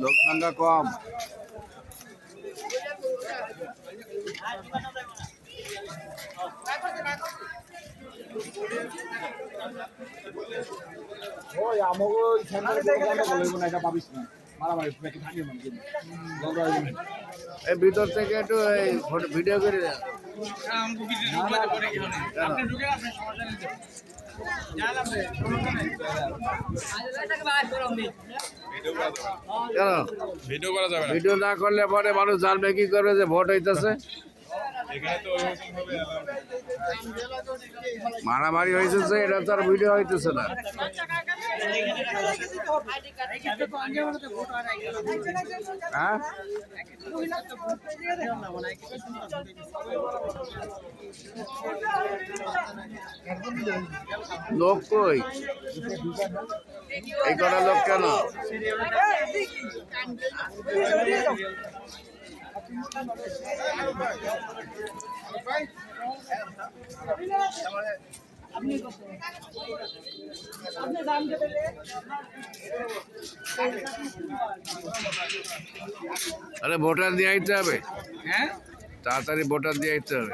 লোক সংখ্যা কম। ভিতর থেকে একটু ভিডিও করে দেন। কেন ভিডিও করা যাবে? ভিডিও না করলে পরে মানুষ জানবে কি করবে যে ভোট হইতেছে। মারামারি হয়েছে, এটা তো আর ভিডিও হইতেছে না। হ্যাঁ, লোক কই? এই কটা লোক কেন? আরে ভোটার দিয়ে আইতে হবে, তাড়াতাড়ি ভোটার দিয়ে আইতে হবে।